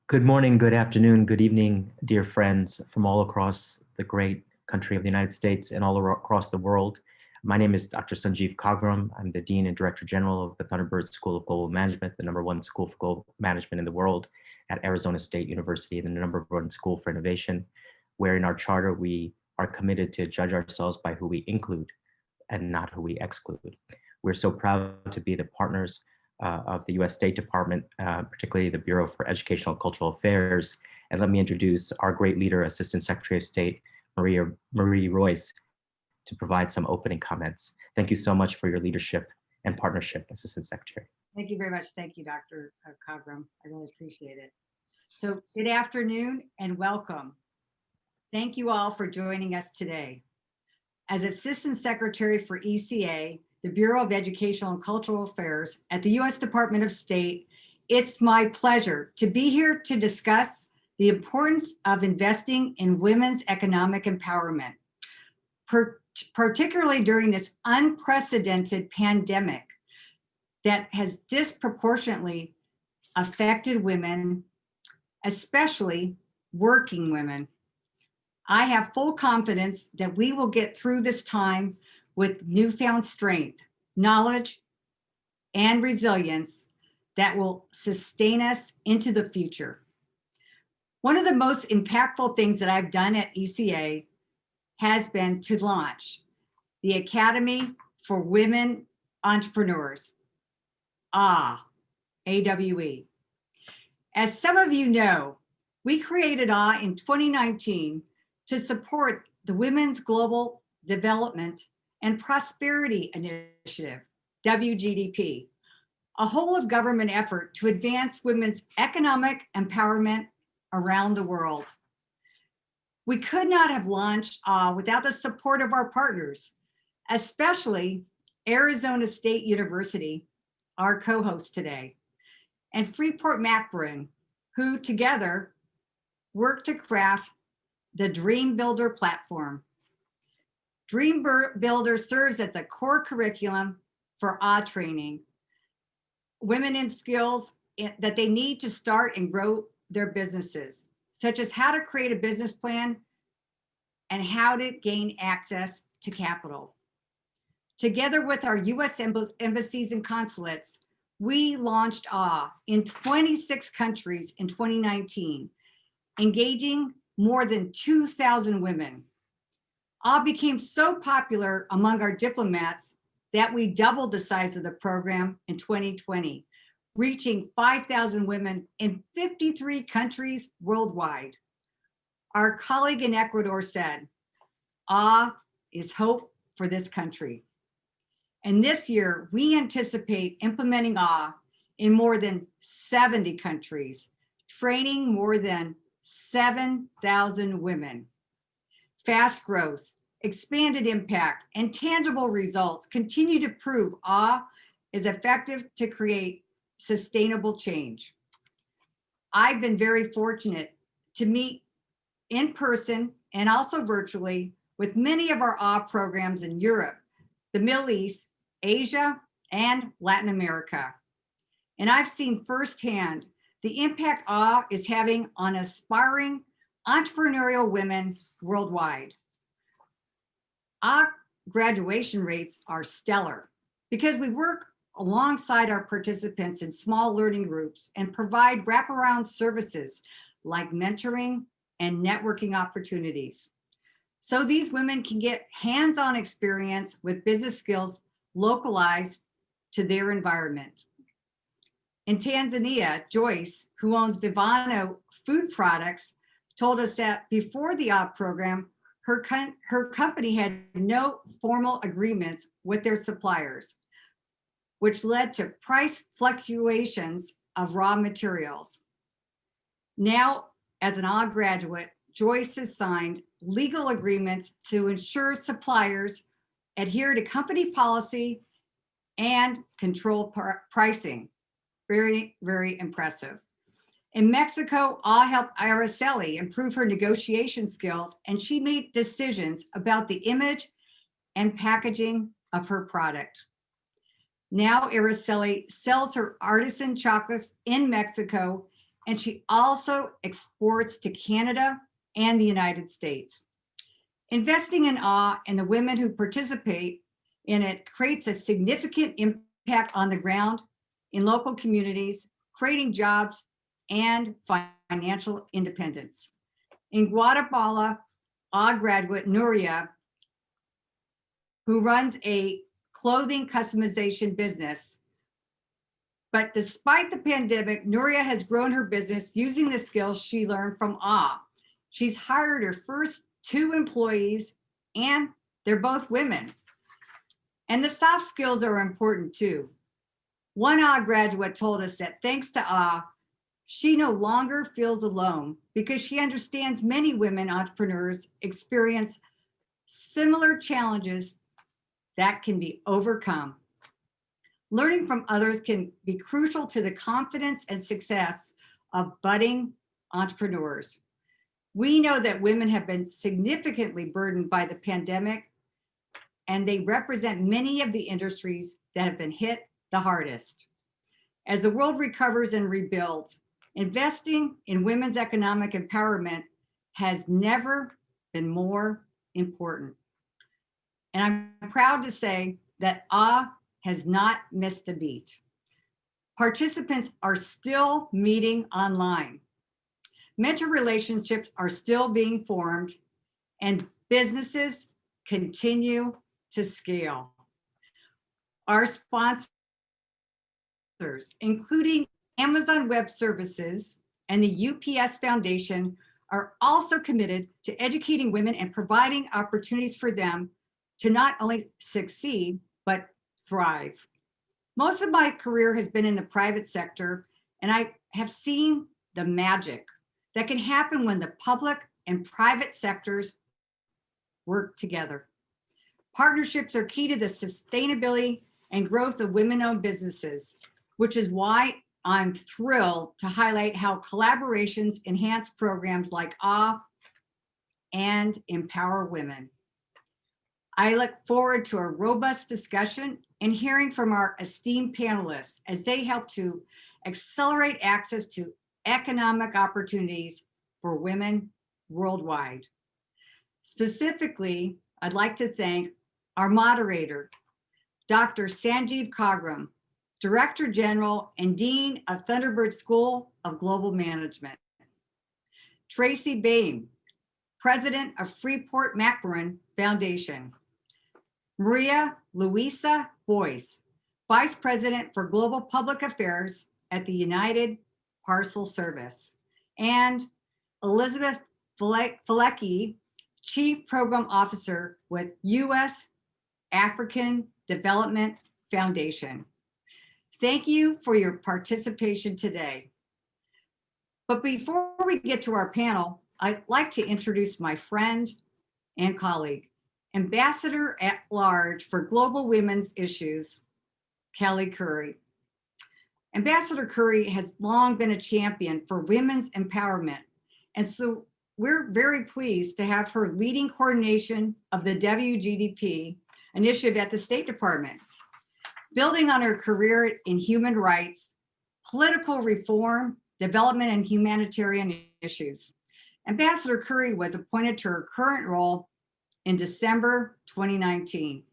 Good morning, good afternoon, good evening, dear friends from all across the great country of the United States and all across the world. My name is Dr. Sanjeev Khagram. I'm the Dean and Director General of the Thunderbird School of Global Management, the #1 school for global management in the world at Arizona State University, the #1 school for innovation, where in our charter we are committed to judge ourselves by who we include and not who we exclude. We're so proud to be the partners of the US State Department, particularly the Bureau for Educational and Cultural Affairs. And let me introduce our great leader, Assistant Secretary of State, Marie Royce, to provide some opening comments. Thank you so much for your leadership and partnership, Assistant Secretary. Thank you very much. Thank you, Dr. Khagram. I really appreciate it. So good afternoon and welcome. Thank you all for joining us today. As Assistant Secretary for ECA, the Bureau of Educational and Cultural Affairs at the U.S. Department of State, it's my pleasure to be here to discuss the importance of investing in women's economic empowerment, particularly during this unprecedented pandemic that has disproportionately affected women, especially working women. I have full confidence that we will get through this time with newfound strength, knowledge, and resilience that will sustain us into the future. One of the most impactful things that I've done at ECA has been to launch the Academy for Women Entrepreneurs, AWE. As some of you know, we created in 2019 to support the Women's Global Development and Prosperity Initiative, W-GDP, a whole of government effort to advance women's economic empowerment around the world. We could not have launched without the support of our partners, especially Arizona State University, our co-host today, and Freeport-McMoRan, who together worked to craft the Dream Builder platform. Dream Builder serves as a core curriculum for training women in skills that they need to start and grow their businesses, such as how to create a business plan and how to gain access to capital. Together with our US embassies and consulates, we launched in 26 countries in 2019, engaging more than 2,000 women. Became so popular among our diplomats that we doubled the size of the program in 2020, reaching 5,000 women in 53 countries worldwide. Our colleague in Ecuador said, is hope for this country. And this year, we anticipate implementing in more than 70 countries, training more than 7,000 women. Fast growth, expanded impact, and tangible results continue to prove is effective to create sustainable change. I've been very fortunate to meet in person and also virtually with many of our programs in Europe, the Middle East, Asia, and Latin America. And I've seen firsthand the impact is having on aspiring entrepreneurial women worldwide. Our graduation rates are stellar because we work alongside our participants in small learning groups and provide wraparound services like mentoring and networking opportunities. So these women can get hands-on experience with business skills localized to their environment. In Tanzania, Joyce, who owns Vivano Food Products, told us that before the program, her company had no formal agreements with their suppliers, which led to price fluctuations of raw materials. Now, as an graduate, Joyce has signed legal agreements to ensure suppliers adhere to company policy and control pricing. Very, very impressive. In Mexico, I helped Araceli improve her negotiation skills, and she made decisions about the image and packaging of her product. Now Araceli sells her artisan chocolates in Mexico and she also exports to Canada and the United States. Investing in AWE and the women who participate in it creates a significant impact on the ground in local communities, creating jobs and financial independence. In Guatemala, AWE graduate Nuria, who runs a clothing customization business. But despite the pandemic, Nuria has grown her business using the skills she learned from AWE. She's hired her first 2 employees, and they're both women. And the soft skills are important too. One AWE graduate told us that thanks to AWE, she no longer feels alone because she understands many women entrepreneurs experience similar challenges that can be overcome. Learning from others can be crucial to the confidence and success of budding entrepreneurs. We know that women have been significantly burdened by the pandemic, and they represent many of the industries that have been hit the hardest. As the world recovers and rebuilds, investing in women's economic empowerment has never been more important. And I'm proud to say that AWE has not missed a beat. Participants are still meeting online. Mentor relationships are still being formed, and businesses continue to scale. Our sponsors, including Amazon Web Services and the UPS Foundation, are also committed to educating women and providing opportunities for them to not only succeed, but thrive. Most of my career has been in the private sector, and I have seen the magic that can happen when the public and private sectors work together. Partnerships are key to the sustainability and growth of women-owned businesses, which is why I'm thrilled to highlight how collaborations enhance programs like AWE and empower women. I look forward to a robust discussion and hearing from our esteemed panelists as they help to accelerate access to economic opportunities for women worldwide. Specifically, I'd like to thank our moderator, Dr. Sanjeev Khagram, Director General and Dean of Thunderbird School of Global Management. Tracy Bain, President of Freeport-McMoRan Foundation. Maria Luisa Boyce, Vice President for Global Public Affairs at the United Parcel Service. And Elizabeth Faleci, Chief Program Officer with U.S. African Development Foundation. Thank you for your participation today. But before we get to our panel, I'd like to introduce my friend and colleague, Ambassador at Large for Global Women's Issues, Kelley Currie. Ambassador Currie has long been a champion for women's empowerment, and so we're very pleased to have her leading coordination of the W-GDP initiative at the State Department. Building on her career in human rights, political reform, development, and humanitarian issues, Ambassador Currie was appointed to her current role in December 2019.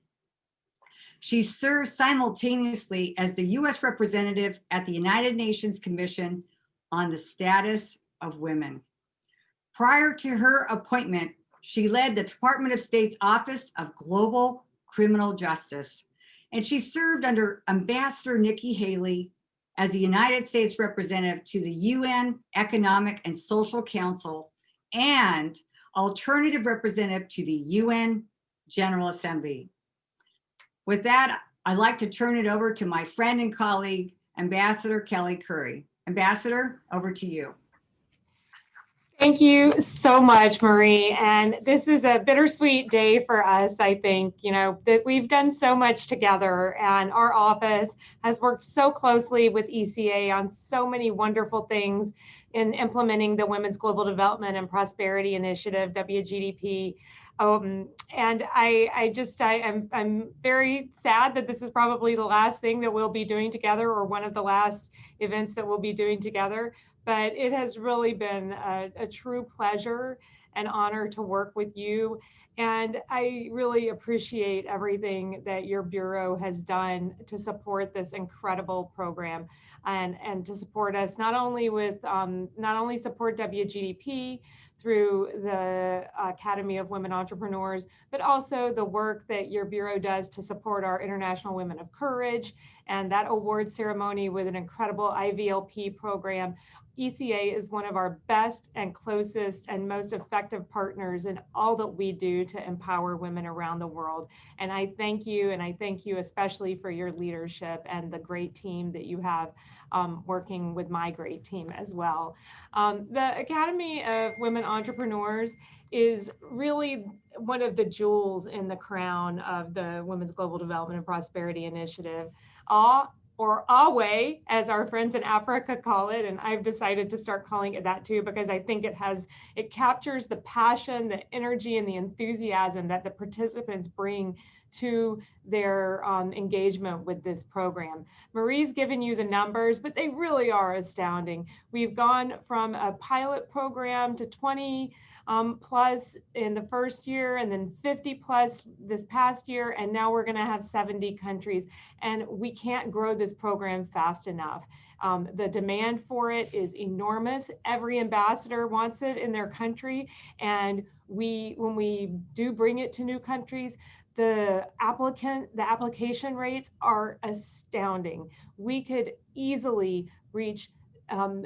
She serves simultaneously as the U.S. representative at the United Nations Commission on the Status of Women. Prior to her appointment, she led the Department of State's Office of Global Criminal Justice, and she served under Ambassador Nikki Haley as the United States representative to the UN Economic and Social Council and alternative representative to the UN General Assembly. With that, I'd like to turn it over to my friend and colleague, Ambassador Kelley Currie. Ambassador, over to you. Thank you so much, Marie. And this is a bittersweet day for us, I think, that we've done so much together, and our office has worked so closely with ECA on so many wonderful things in implementing the Women's Global Development and Prosperity Initiative, W-GDP. And I'm very sad that this is probably the last thing that we'll be doing together, or one of the last events that we'll be doing together. But it has really been a true pleasure and honor to work with you. And I really appreciate everything that your Bureau has done to support this incredible program and to support us not only with, not only support W-GDP through the Academy of Women Entrepreneurs, but also the work that your Bureau does to support our International Women of Courage and that award ceremony with an incredible IVLP program. ECA is one of our best and closest and most effective partners in all that we do to empower women around the world. And I thank you, and I thank you especially for your leadership and the great team that you have working with my great team as well. The Academy of Women Entrepreneurs is really one of the jewels in the crown of the Women's Global Development and Prosperity Initiative. Or AWE, as our friends in Africa call it, and I've decided to start calling it that too, because I think it captures the passion, the energy, and the enthusiasm that the participants bring to their engagement with this program. Marie's given you the numbers, but they really are astounding. We've gone from a pilot program to 20 plus in the first year, and then 50 plus this past year, and now we're going to have 70 countries. And we can't grow this program fast enough. The demand for it is enormous. Every ambassador wants it in their country, and when we do bring it to new countries, the application rates are astounding. We could easily reach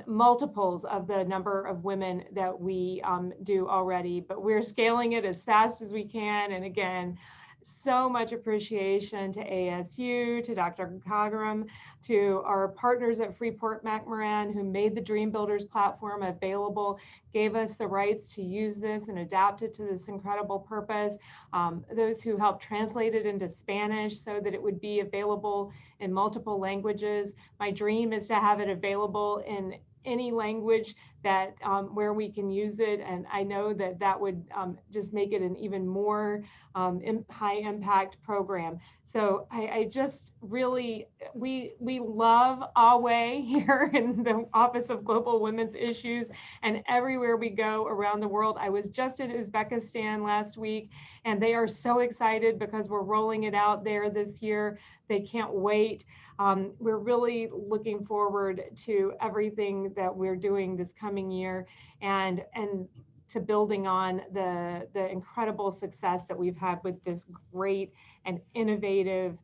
multiples of the number of women that we do already, but we're scaling it as fast as we can. And again, so much appreciation to ASU, to Dr. Khagram, to our partners at Freeport-McMoRan who made the Dream Builders platform available, gave us the rights to use this and adapt it to this incredible purpose. Those who helped translate it into Spanish so that it would be available in multiple languages. My dream is to have it available in any language that where we can use it, and I know that that would just make it an even more high impact program. So I just really, we love AWE here in the Office of Global Women's Issues, and everywhere we go around the world. I was just in Uzbekistan last week, and they are so excited because we're rolling it out there this year. They can't wait. We're really looking forward to everything that we're doing this coming year, and to building on the incredible success that we've had with this great and innovative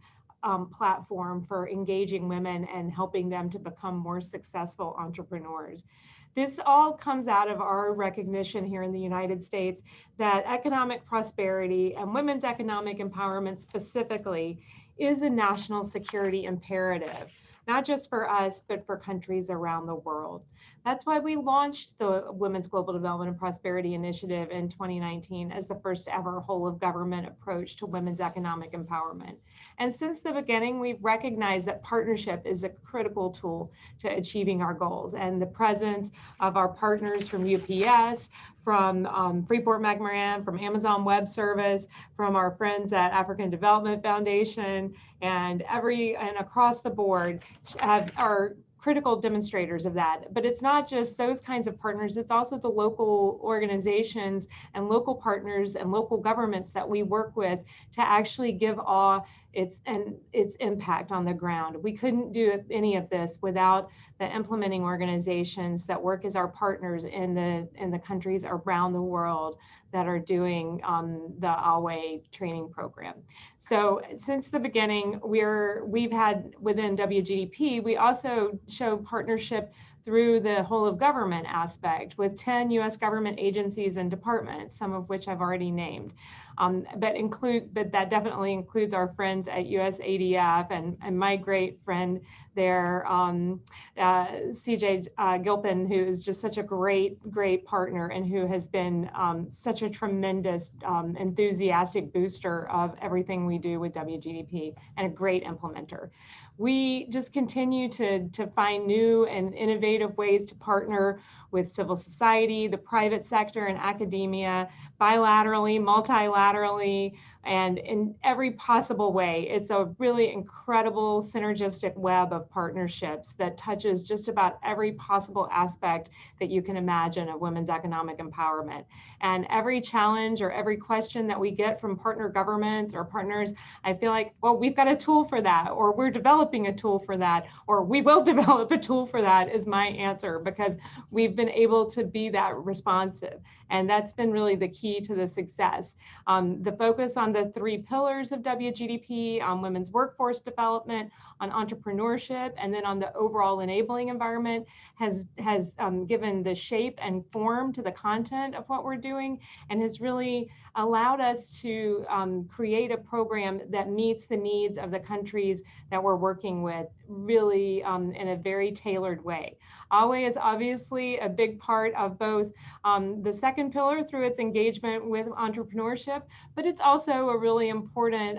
platform for engaging women and helping them to become more successful entrepreneurs. This all comes out of our recognition here in the United States that economic prosperity and women's economic empowerment specifically is a national security imperative, not just for us, but for countries around the world. That's why we launched the Women's Global Development and Prosperity Initiative in 2019 as the first ever whole of government approach to women's economic empowerment. And since the beginning, we've recognized that partnership is a critical tool to achieving our goals. And the presence of our partners from UPS, from Freeport-McMoRan, from Amazon Web Service, from our friends at African Development Foundation, and across the board are critical demonstrators of that. But it's not just those kinds of partners, it's also the local organizations and local partners and local governments that we work with to actually give awe its impact on the ground. We couldn't do any of this without the implementing organizations that work as our partners in the countries around the world that are doing the AWE training program. So since the beginning, we've had within W-GDP, we also show partnership through the whole of government aspect with 10 US government agencies and departments, some of which I've already named. But that definitely includes our friends at USADF and my great friend there, CJ Gilpin, who is just such a great partner and who has been such a tremendous enthusiastic booster of everything we do with W-GDP and a great implementer. We just continue to find new and innovative ways to partner with civil society, the private sector, and academia, bilaterally, multilaterally, and in every possible way. It's a really incredible synergistic web of partnerships that touches just about every possible aspect that you can imagine of women's economic empowerment. And every challenge or every question that we get from partner governments or partners, I feel like, well, we've got a tool for that, or we're developing a tool for that, or we will develop a tool for that, is my answer, because we've been able to be that responsive. And that's been really the key to the success. The focus on the 3 pillars of W-GDP, on women's workforce development, on entrepreneurship, and then on the overall enabling environment has given the shape and form to the content of what we're doing, and has really allowed us to create a program that meets the needs of the countries that we're working with, really in a very tailored way. AWE is obviously a big part of both the second pillar through its engagement with entrepreneurship, but it's also a really important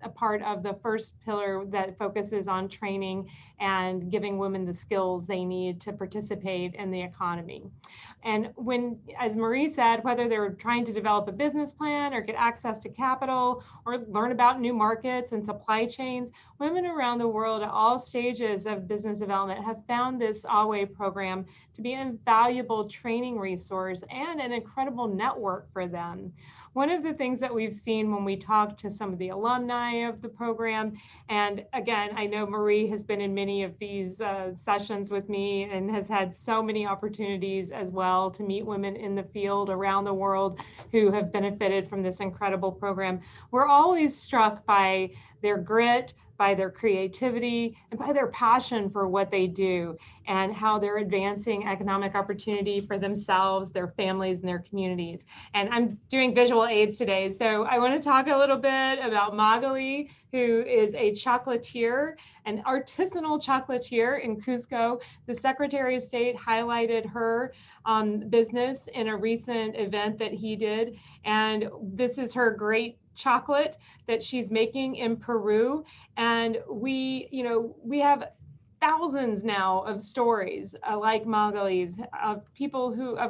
a part of the first pillar that focuses on training and giving women the skills they need to participate in the economy. And when, as Marie said, whether they're trying to develop a business plan or get access to capital or learn about new markets and supply chains, women around the world at all stages of business development have found this AWE program to be an invaluable training resource and an incredible network for them. One of the things that we've seen when we talk to some of the alumni of the program, and again, I know Marie has been in many of these sessions with me and has had so many opportunities as well to meet women in the field around the world who have benefited from this incredible program. We're always struck by their grit, by their creativity, and by their passion for what they do, and how they're advancing economic opportunity for themselves, their families, and their communities. And I'm doing visual aids today, so I want to talk a little bit about Magali, who is a chocolatier, an artisanal chocolatier in Cusco. The Secretary of State highlighted her business in a recent event that he did, and this is her great chocolate that she's making in Peru. And we have thousands now of stories like Magali's, of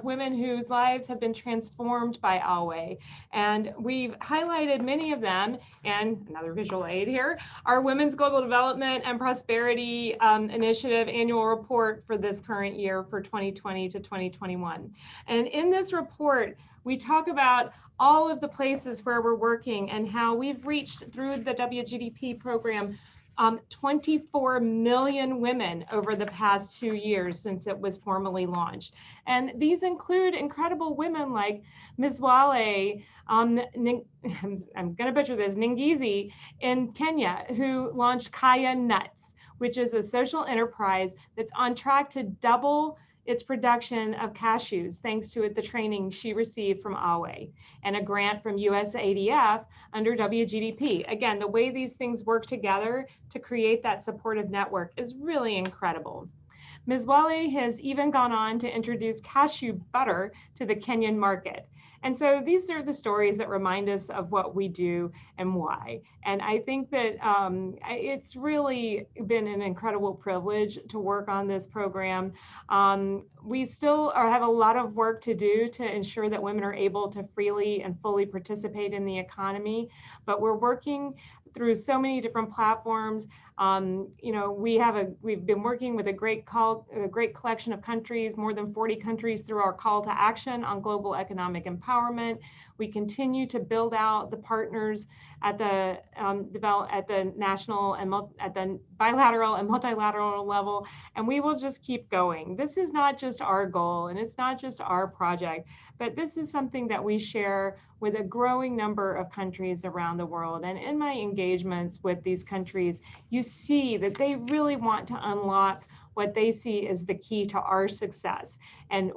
women whose lives have been transformed by AWE. And we've highlighted many of them, and another visual aid here, our Women's Global Development and Prosperity Initiative annual report for this current year for 2020 to 2021. And in this report, we talk about all of the places where we're working and how we've reached through the W-GDP program 24 million women over the past 2 years since it was formally launched. And these include incredible women like Ms. Wale, I'm going to butcher this, Ningizi in Kenya, who launched Kaya Nuts, which is a social enterprise that's on track to double its production of cashews, thanks to the training she received from AWE and a grant from USAID under W-GDP. Again, the way these things work together to create that supportive network is really incredible. Ms. Wale has even gone on to introduce cashew butter to the Kenyan market. And so these are the stories that remind us of what we do and why. And I think that it's really been an incredible privilege to work on this program. We still have a lot of work to do to ensure that women are able to freely and fully participate in the economy, but we're working through so many different platforms. We've been working with a great collection of countries, more than 40 countries, through our call to action on global economic empowerment. We continue to build out the partners at the national and at the bilateral and multilateral level, and we will just keep going. This is not just our goal, and it's not just our project, but this is something that we share with a growing number of countries around the world. And in my engagements with these countries, you see that they really want to unlock what they see as the key to our success. And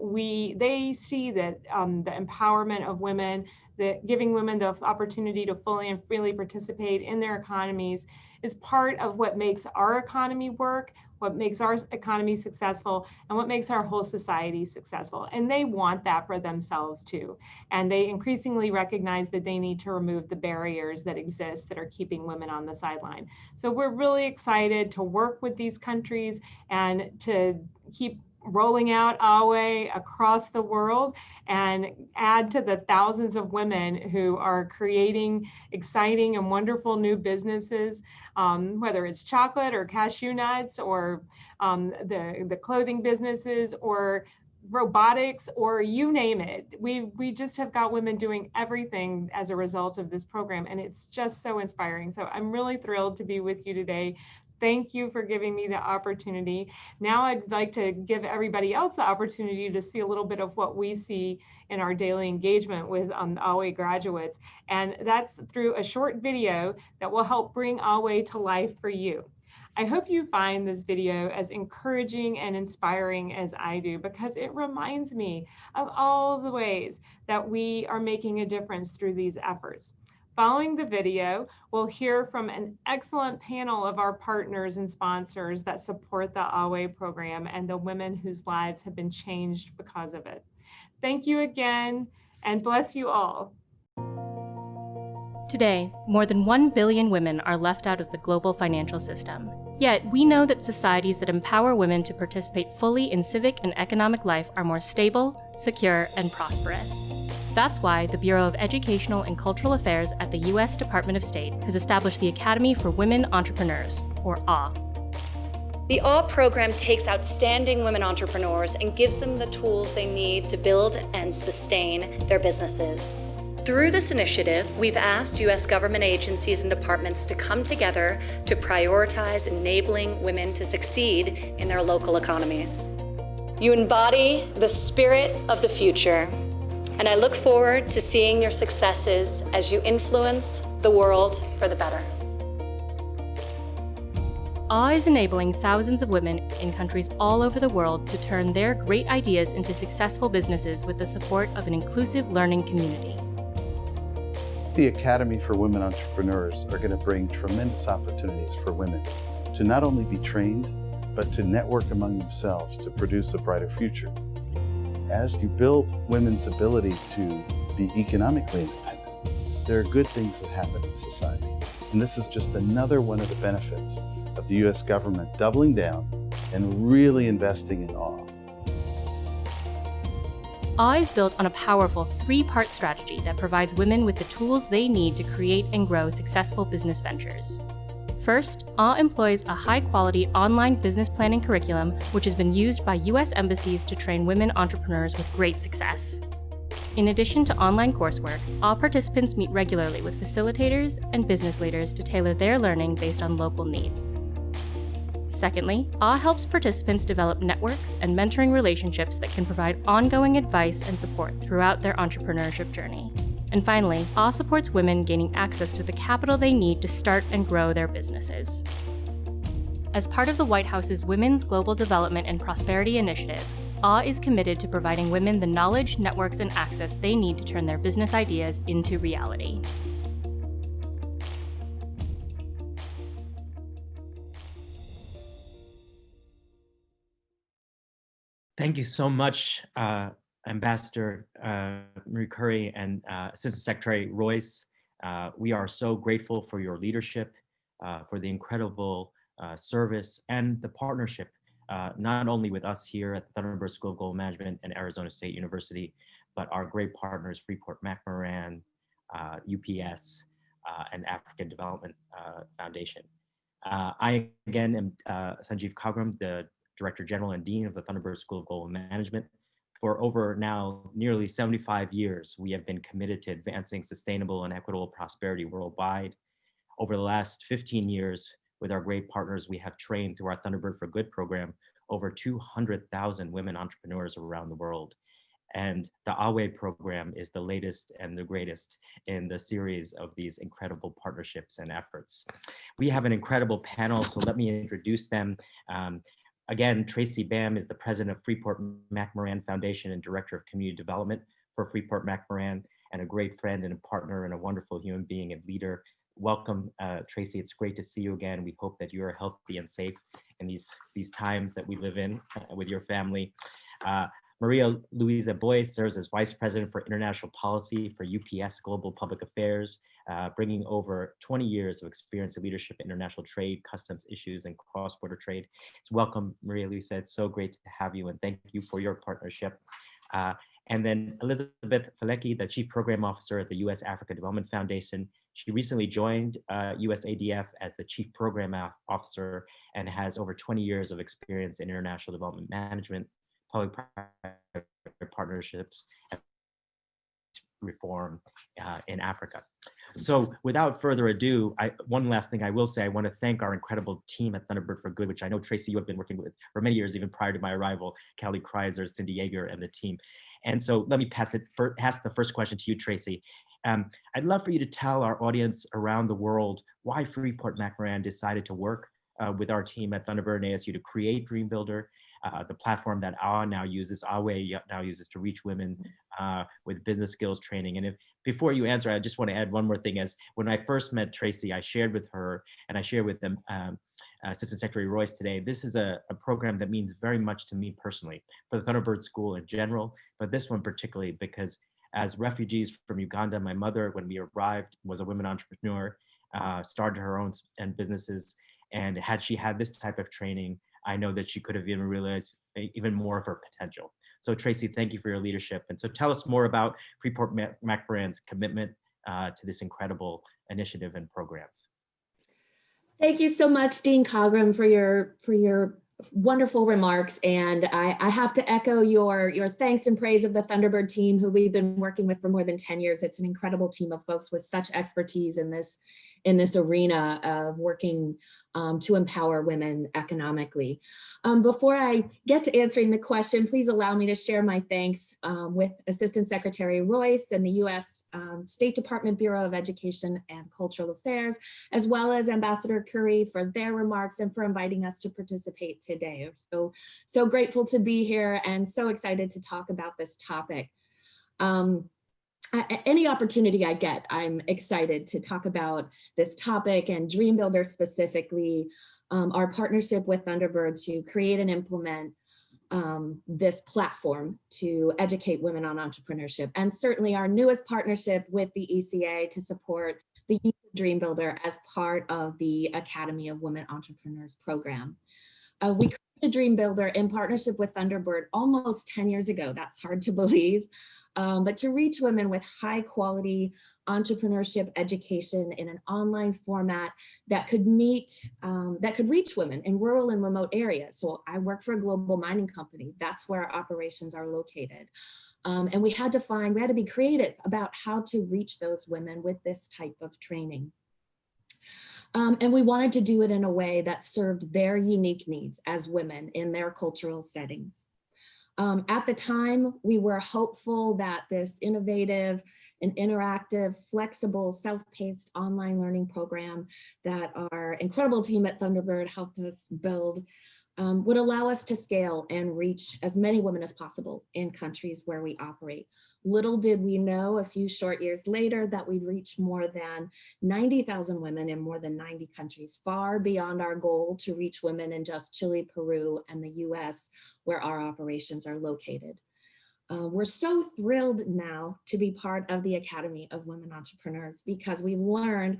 they see that the empowerment of women, that giving women the opportunity to fully and freely participate in their economies is part of what makes our economy work, what makes our economy successful, and what makes our whole society successful. And they want that for themselves too. And they increasingly recognize that they need to remove the barriers that exist that are keeping women on the sideline. So we're really excited to work with these countries and to keep rolling out Awe across the world and add to the thousands of women who are creating exciting and wonderful new businesses, whether it's chocolate or cashew nuts or the clothing businesses or robotics or you name it. We just have got women doing everything as a result of this program, and it's just so inspiring. So I'm really thrilled to be with you today. Thank you for giving me the opportunity. Now I'd like to give everybody else the opportunity to see a little bit of what we see in our daily engagement with Awe graduates. And that's through a short video that will help bring Awe to life for you. I hope you find this video as encouraging and inspiring as I do, because it reminds me of all the ways that we are making a difference through these efforts. Following the video, we'll hear from an excellent panel of our partners and sponsors that support the Awe program and the women whose lives have been changed because of it. Thank you again, and bless you all. Today, more than 1 billion women are left out of the global financial system. Yet, we know that societies that empower women to participate fully in civic and economic life are more stable, secure, and prosperous. That's why the Bureau of Educational and Cultural Affairs at the U.S. Department of State has established the Academy for Women Entrepreneurs, or AWE. The AWE program takes outstanding women entrepreneurs and gives them the tools they need to build and sustain their businesses. Through this initiative, we've asked U.S. government agencies and departments to come together to prioritize enabling women to succeed in their local economies. You embody the spirit of the future, and I look forward to seeing your successes as you influence the world for the better. AWE is enabling thousands of women in countries all over the world to turn their great ideas into successful businesses with the support of an inclusive learning community. The Academy for Women Entrepreneurs are going to bring tremendous opportunities for women to not only be trained, but to network among themselves to produce a brighter future. As you build women's ability to be economically independent, there are good things that happen in society. And this is just another one of the benefits of the U.S. government doubling down and really investing in AWE. AWE is built on a powerful three-part strategy that provides women with the tools they need to create and grow successful business ventures. First, AWE employs a high-quality online business planning curriculum which has been used by U.S. embassies to train women entrepreneurs with great success. In addition to online coursework, AWE participants meet regularly with facilitators and business leaders to tailor their learning based on local needs. Secondly, AWE helps participants develop networks and mentoring relationships that can provide ongoing advice and support throughout their entrepreneurship journey. And finally, AWE supports women gaining access to the capital they need to start and grow their businesses. As part of the White House's Women's Global Development and Prosperity Initiative, AWE is committed to providing women the knowledge, networks, and access they need to turn their business ideas into reality. Thank you so much, Ambassador Marie Currie and Assistant Secretary Royce. We are so grateful for your leadership, for the incredible service and the partnership, not only with us here at the Thunderbird School of Global Management and Arizona State University, but our great partners, Freeport-McMoRan, UPS, and African Development Foundation. I, again, am Sanjeev Khagram, the Director General and Dean of the Thunderbird School of Global Management. For over now nearly 75 years, we have been committed to advancing sustainable and equitable prosperity worldwide. Over the last 15 years, with our great partners, we have trained through our Thunderbird for Good program over 200,000 women entrepreneurs around the world. And the Awe program is the latest and the greatest in the series of these incredible partnerships and efforts. We have an incredible panel, so let me introduce them. Again, Tracy Bam is the president of Freeport-McMoRan Foundation and director of community development for Freeport-McMoRan, and a great friend and a partner and a wonderful human being and leader. Welcome, Tracy. It's great to see you again. We hope that you are healthy and safe in these times that we live in with your family. Maria Luisa Boyce serves as Vice President for International Policy for UPS Global Public Affairs, bringing over 20 years of experience in leadership in international trade, customs issues, and cross-border trade. It's welcome, Maria Luisa. It's so great to have you, and thank you for your partnership. And then Elizabeth Faleci, the Chief Program Officer at the U.S. Africa Development Foundation. She recently joined USADF as the Chief Program Officer and has over 20 years of experience in international development management, public-private partnerships, and reform in Africa. So without further ado, one last thing I will say, I want to thank our incredible team at Thunderbird for Good, which I know, Tracy, you have been working with for many years, even prior to my arrival, Kelley, Kreiser, Cindy Yeager, and the team. And so let me pass the first question to you, Tracy. I'd love for you to tell our audience around the world why Freeport-McMoRan decided to work with our team at Thunderbird and ASU to create Dream Builder, the platform that AWE now uses to reach women with business skills training. And before you answer, I just want to add one more thing. As when I first met Tracy, I shared with her and I shared with them Assistant Secretary Royce today, this is a program that means very much to me personally, for the Thunderbird School in general, but this one particularly because as refugees from Uganda, my mother, when we arrived, was a women entrepreneur, started her own businesses, and had she had this type of training, I know that she could have even realized even more of her potential. So Tracy, thank you for your leadership. And so tell us more about Freeport-McMoRan's commitment to this incredible initiative and programs. Thank you so much, Dean Khagram, for your wonderful remarks. And I have to echo your thanks and praise of the Thunderbird team, who we've been working with for more than 10 years. It's an incredible team of folks with such expertise in this arena of working to empower women economically. Before I get to answering the question, please allow me to share my thanks with Assistant Secretary Royce and the U.S. State Department Bureau of Education and Cultural Affairs, as well as Ambassador Currie for their remarks and for inviting us to participate today. So grateful to be here and so excited to talk about this topic. Any opportunity I get, I'm excited to talk about this topic and Dream Builder specifically, our partnership with Thunderbird to create and implement this platform to educate women on entrepreneurship, and certainly our newest partnership with the ECA to support the use of Dream Builder as part of the Academy of Women Entrepreneurs program. We created Dream Builder in partnership with Thunderbird almost 10 years ago. That's hard to believe. But to reach women with high quality entrepreneurship education in an online format that could reach women in rural and remote areas. So I work for a global mining company. That's where our operations are located. And we had to be creative about how to reach those women with this type of training. And we wanted to do it in a way that served their unique needs as women in their cultural settings. At the time, we were hopeful that this innovative and interactive, flexible, self-paced online learning program that our incredible team at Thunderbird helped us build would allow us to scale and reach as many women as possible in countries where we operate. Little did we know a few short years later that we'd reach more than 90,000 women in more than 90 countries, far beyond our goal to reach women in just Chile, Peru, and the US, where our operations are located. We're so thrilled now to be part of the Academy of Women Entrepreneurs because we've learned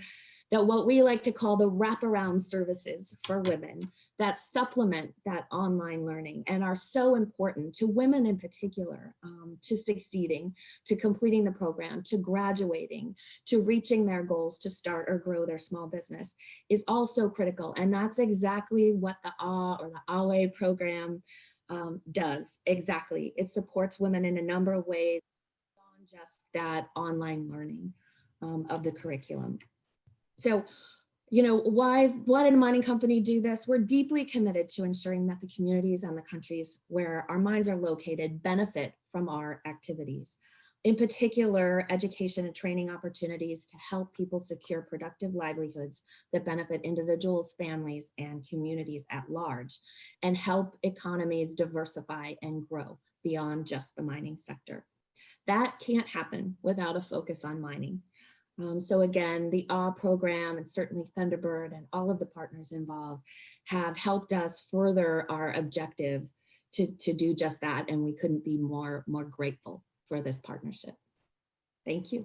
that what we like to call the wraparound services for women that supplement that online learning and are so important to women in particular, to succeeding, to completing the program, to graduating, to reaching their goals to start or grow their small business is also critical. And that's exactly what the AWE or the AWE program does. Exactly. It supports women in a number of ways beyond just that online learning of the curriculum. So, why did a mining company do this? We're deeply committed to ensuring that the communities and the countries where our mines are located benefit from our activities. In particular, education and training opportunities to help people secure productive livelihoods that benefit individuals, families, and communities at large, and help economies diversify and grow beyond just the mining sector. That can't happen without a focus on mining. So again, the AWE program and certainly Thunderbird and all of the partners involved have helped us further our objective to do just that. And we couldn't be more grateful for this partnership. Thank you.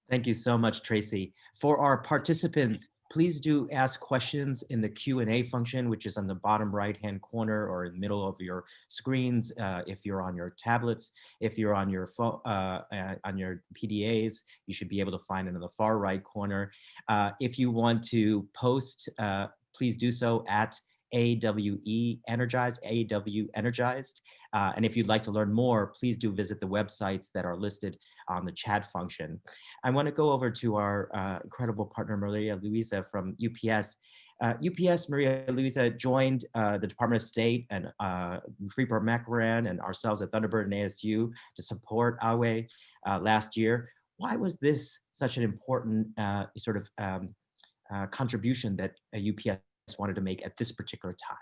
Thank you so much, Tracy. For our participants, please do ask questions in the Q&A function, which is on the bottom right-hand corner or in the middle of your screens. If you're on your tablets, if you're on your phone, on your PDAs, you should be able to find it in the far right corner. If you want to post, please do so at AWE Energized, AW Energized. And if you'd like to learn more, please do visit the websites that are listed on the chat function. I want to go over to our incredible partner, Maria Luisa from UPS. UPS, Maria Luisa joined the Department of State and Freeport McMoran and ourselves at Thunderbird and ASU to support AWE last year. Why was this such an important sort of contribution that UPS wanted to make at this particular time?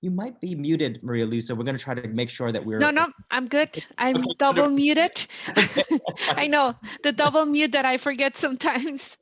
You might be muted, Maria Luisa. We're going to try to make sure that we're... No, I'm good. I'm okay. double muted. Okay. I know, the double mute that I forget sometimes.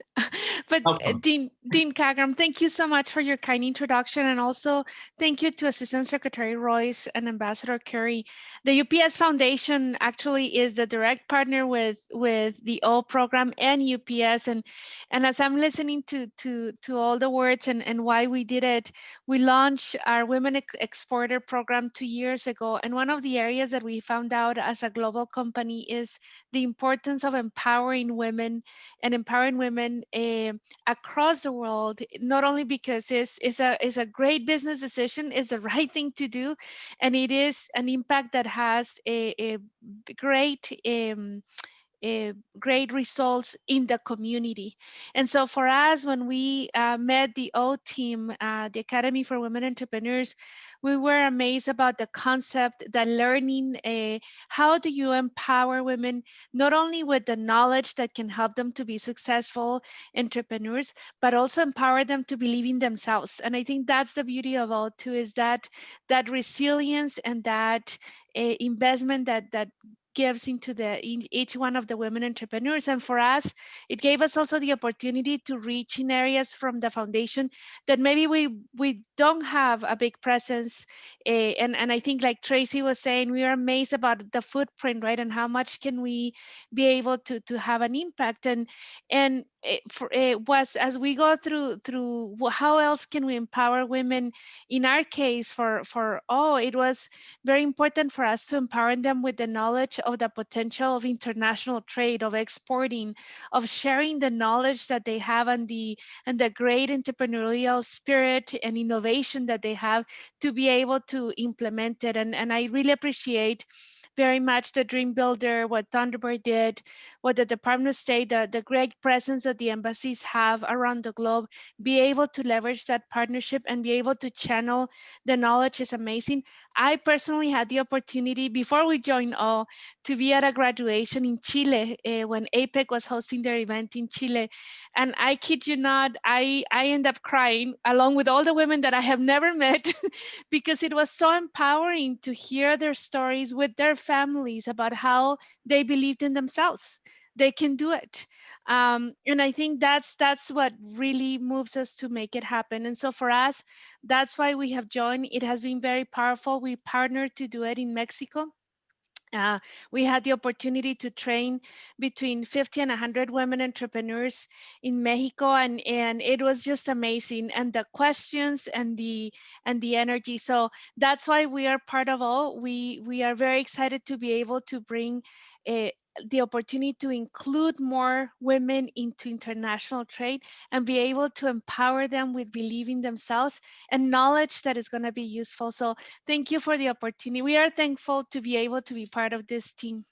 But Dean Khagram, thank you so much for your kind introduction. And also thank you to Assistant Secretary Royce and Ambassador Currie. The UPS Foundation actually is the direct partner with the O program and UPS. And as I'm listening to all the words and why we did it, we launched our Women Exporter program 2 years ago. And one of the areas that we found out as a global company is the importance of empowering women and empowering women across the world, not only because it's a great business decision, it's the right thing to do, and it is an impact that has a great great results in the community. And so for us, when we met the O team, the Academy for Women Entrepreneurs, we were amazed about the concept, the learning, how do you empower women, not only with the knowledge that can help them to be successful entrepreneurs, but also empower them to believe in themselves. And I think that's the beauty of O2, is that resilience and that investment that gives into each one of the women entrepreneurs. And for us, it gave us also the opportunity to reach in areas from the foundation that maybe we don't have a big presence. And I think, like Tracy was saying, we are amazed about the footprint, right? And how much can we be able to have an impact? And it was, as we go through how else can we empower women? In our case, it was very important for us to empower them with the knowledge of the potential of international trade, of exporting, of sharing the knowledge that they have and the great entrepreneurial spirit and innovation that they have to be able to implement it. And I really appreciate very much the Dream Builder, what Thunderbird did, what the Department of State, the great presence that the embassies have around the globe, be able to leverage that partnership and be able to channel the knowledge is amazing. I personally had the opportunity, before we joined O, to be at a graduation in Chile when APEC was hosting their event in Chile. And I kid you not, I end up crying along with all the women that I have never met because it was so empowering to hear their stories with their families about how they believed in themselves. They can do it. And I think that's what really moves us to make it happen. And so for us, that's why we have joined. It has been very powerful. We partnered to do it in Mexico. We had the opportunity to train between 50 and 100 women entrepreneurs in Mexico, and it was just amazing. And the questions and the energy. So that's why we are part of O. We are very excited to be able to bring the opportunity to include more women into international trade and be able to empower them with believing themselves and knowledge that is going to be useful. So thank you for the opportunity. We are thankful to be able to be part of this team.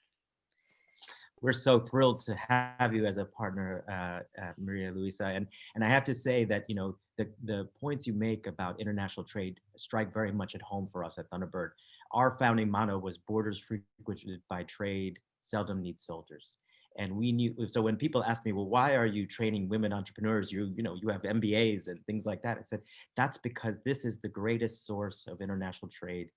We're so thrilled to have you as a partner, Maria Luisa. And I have to say that, you know, the points you make about international trade strike very much at home for us at Thunderbird. Our founding motto was borders frequented by trade seldom need soldiers. And we knew, so when people ask me, well, why are you training women entrepreneurs? You have MBAs and things like that. I said, that's because this is the greatest source of international trade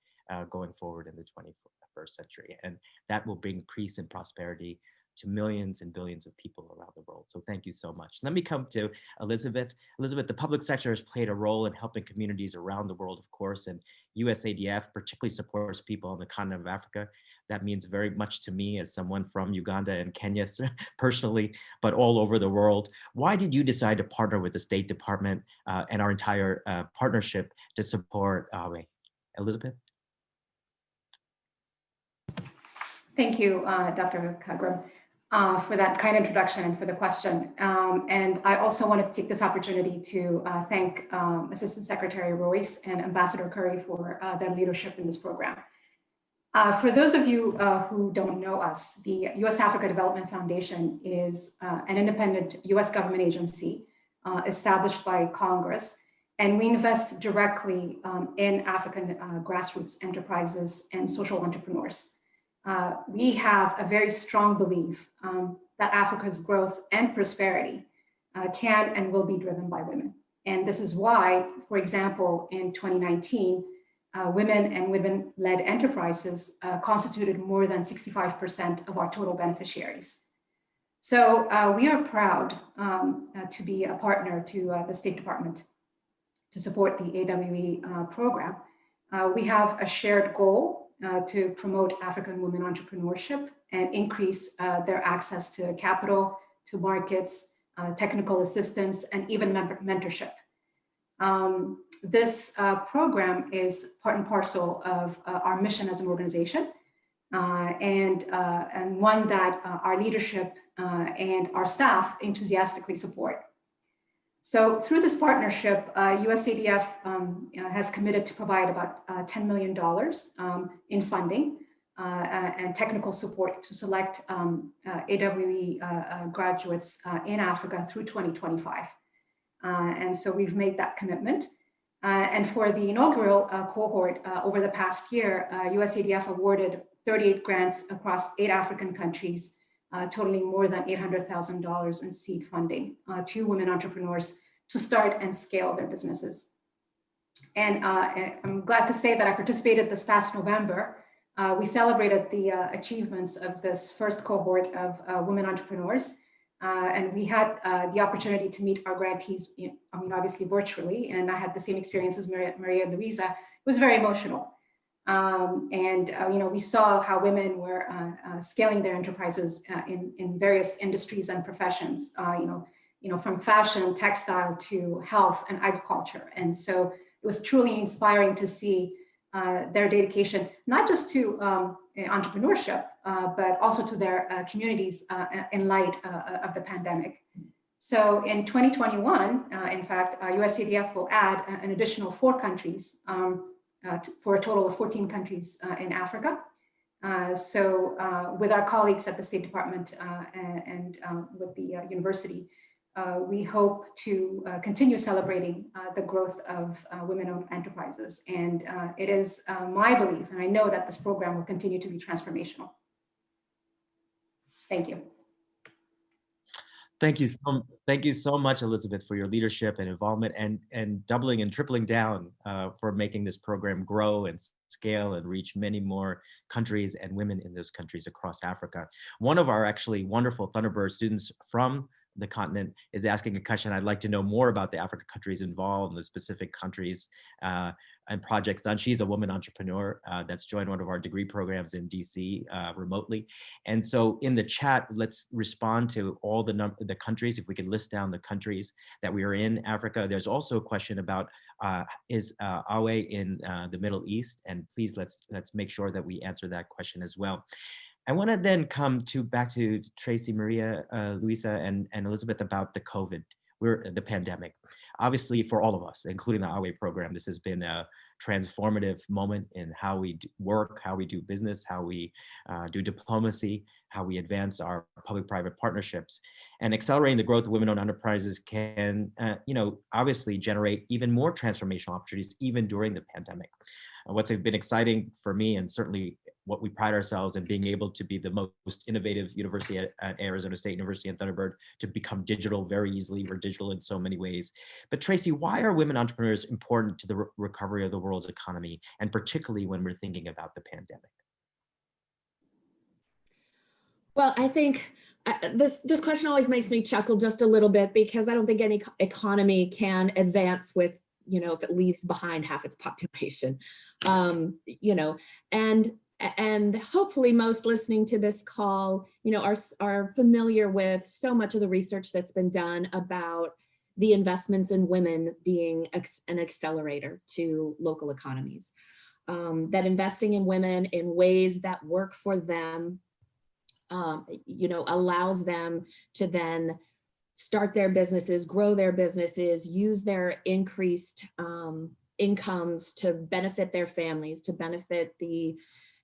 going forward in the 21st century. And that will bring peace and prosperity to millions and billions of people around the world. So thank you so much. Let me come to Elizabeth. Elizabeth, the public sector has played a role in helping communities around the world, of course, and USADF particularly supports people on the continent of Africa. That means very much to me as someone from Uganda and Kenya personally, but all over the world. Why did you decide to partner with the State Department and our entire partnership to support AWE? Elizabeth? Thank you, Dr. Khagram, for that kind introduction and for the question. And I also wanted to take this opportunity to thank Assistant Secretary Royce and Ambassador Currie for their leadership in this program. For those of you who don't know us, the U.S. Africa Development Foundation is an independent U.S. government agency established by Congress, and we invest directly in African grassroots enterprises and social entrepreneurs. We have a very strong belief that Africa's growth and prosperity can and will be driven by women. And this is why, for example, in 2019, women and women-led enterprises constituted more than 65% of our total beneficiaries. So we are proud to be a partner to the State Department to support the AWE program. We have a shared goal to promote African women entrepreneurship and increase their access to capital, to markets, technical assistance, and even mentorship. This program is part and parcel of our mission as an organization, and one that our leadership and our staff enthusiastically support. So through this partnership, USADF has committed to provide about $10 million in funding and technical support to select AWE graduates in Africa through 2025. And so we've made that commitment. And for the inaugural cohort over the past year, USADF awarded 38 grants across 8 African countries, totaling more than $800,000 in seed funding to women entrepreneurs to start and scale their businesses. And I'm glad to say that I participated this past November. We celebrated the achievements of this first cohort of women entrepreneurs. And we had the opportunity to meet our grantees, obviously virtually, and I had the same experience as Maria and Luisa. It was very emotional. We saw how women were scaling their enterprises in various industries and professions, from fashion, textile to health and agriculture. And so it was truly inspiring to see their dedication, not just to entrepreneurship, but also to their communities in light of the pandemic. So in 2021, in fact, USADF will add an additional 4 countries for a total of 14 countries in Africa. With our colleagues at the State Department and with the university, we hope to continue celebrating the growth of women-owned enterprises. And it is my belief, and I know that this program will continue to be transformational. Thank you. Thank you so much, Elizabeth, for your leadership and involvement and doubling and tripling down for making this program grow and scale and reach many more countries and women in those countries across Africa. One of our actually wonderful Thunderbird students from the continent is asking a question. I'd like to know more about the African countries involved and the specific countries and projects done. She's a woman entrepreneur that's joined one of our degree programs in DC remotely. And so in the chat, let's respond to all the countries, if we can list down the countries that we are in Africa. There's also a question about is AWE in the Middle East? And please let's make sure that we answer that question as well. I want to then come back to Tracy, Maria, Luisa, and Elizabeth about the the pandemic. Obviously, for all of us, including the AWE program, this has been a transformative moment in how we work, how we do business, how we do diplomacy, how we advance our public-private partnerships. And accelerating the growth of women-owned enterprises can, obviously generate even more transformational opportunities, even during the pandemic. What's been exciting for me, and certainly what we pride ourselves in, being able to be the most innovative university at Arizona State University and Thunderbird to become digital very easily. We're digital in so many ways. But Tracy, why are women entrepreneurs important to the recovery of the world's economy, and particularly when we're thinking about the pandemic? Well, I think this question always makes me chuckle just a little bit, because I don't think any economy can advance with, if it leaves behind half its population. And hopefully most listening to this call, are familiar with so much of the research that's been done about the investments in women being an accelerator to local economies. That investing in women in ways that work for them, allows them to then start their businesses, grow their businesses, use their increased incomes to benefit their families, to benefit the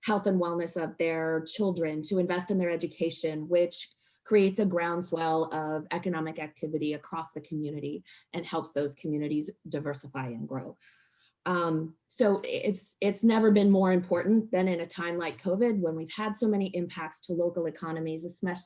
health and wellness of their children, to invest in their education, which creates a groundswell of economic activity across the community and helps those communities diversify and grow. So it's never been more important than in a time like COVID, when we've had so many impacts to local economies,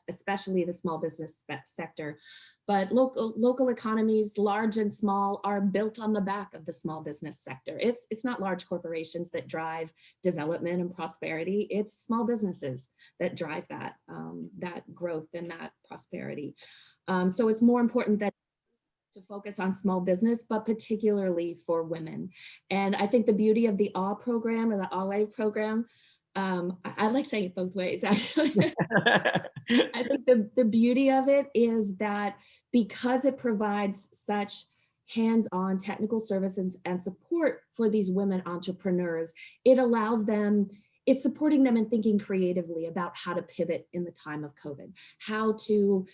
especially the small business sector. But local economies, large and small, are built on the back of the small business sector. It's not large corporations that drive development and prosperity. It's small businesses that drive that growth and that prosperity. So it's more important that to focus on small business, but particularly for women. And I think the beauty of the AW program, or the AWA program, I like saying it both ways, actually. I think the beauty of it is that because it provides such hands-on technical services and support for these women entrepreneurs, it allows them, it's supporting them in thinking creatively about how to pivot in the time of COVID, how to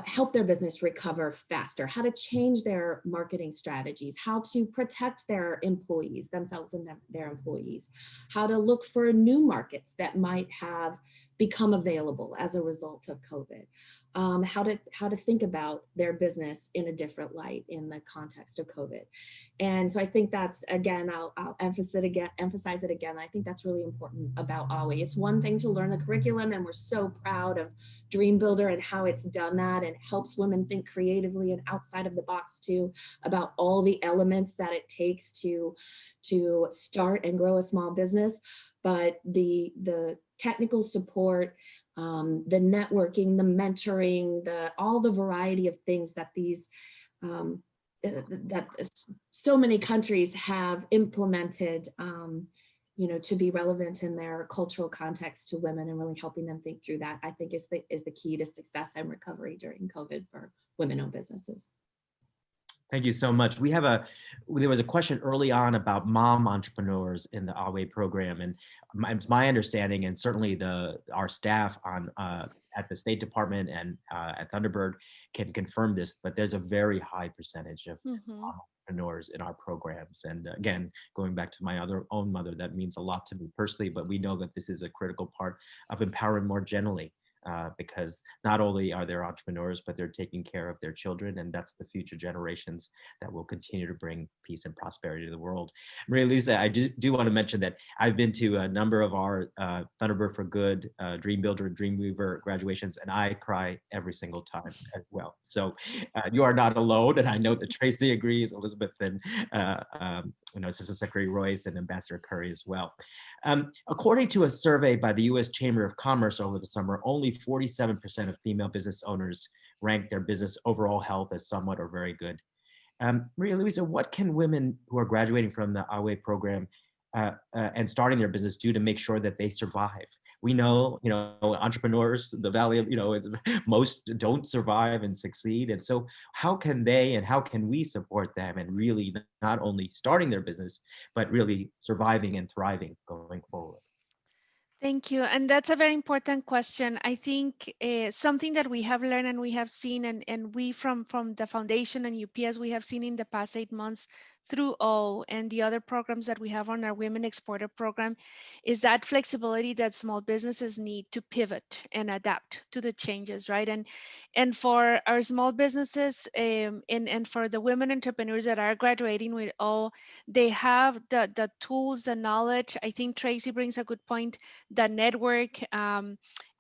help their business recover faster, how to change their marketing strategies, how to protect their employees, themselves and their employees, how to look for new markets that might have become available as a result of COVID, how to think about their business in a different light in the context of COVID. And so I think that's, again, I'll emphasize it again. I think that's really important about AWE. It's one thing to learn the curriculum, and we're so proud of Dream Builder and how it's done that and helps women think creatively and outside of the box too, about all the elements that it takes to start and grow a small business. But the technical support, the networking, the mentoring, all the variety of things that these that so many countries have implemented, to be relevant in their cultural context to women, and really helping them think through that, I think is the key to success and recovery during COVID for women-owned businesses. Thank you so much. There was a question early on about mom entrepreneurs in the AWE program, and it's my understanding, and certainly our staff at the State Department and at Thunderbird can confirm this, but there's a very high percentage of entrepreneurs in our programs. And again, going back to my own mother, that means a lot to me personally, but we know that this is a critical part of empowering more generally. Because not only are they entrepreneurs, but they're taking care of their children, and that's the future generations that will continue to bring peace and prosperity to the world. Maria Luisa, I do want to mention that I've been to a number of our Thunderbird for Good, Dream Builder, Dream Weaver graduations, and I cry every single time as well. So you are not alone, and I know that Tracy agrees, Elizabeth, and Assistant Secretary Royce and Ambassador Currie as well. According to a survey by the U.S. Chamber of Commerce over the summer, only 47% of female business owners rank their business overall health as somewhat or very good. Maria Luisa, what can women who are graduating from the AWE program and starting their business do to make sure that they survive? We know, entrepreneurs, the valley of, most don't survive and succeed. And so how can they and how can we support them and really not only starting their business, but really surviving and thriving going forward? Thank you. And that's a very important question. I think something that we have learned and we have seen, and we from the foundation and UPS, we have seen in the past 8 months through O and the other programs that we have on our Women Exporter program, is that flexibility that small businesses need to pivot and adapt to the changes, right? And for our small businesses and for the women entrepreneurs that are graduating with O, they have the tools, the knowledge. I think Tracy brings a good point, the network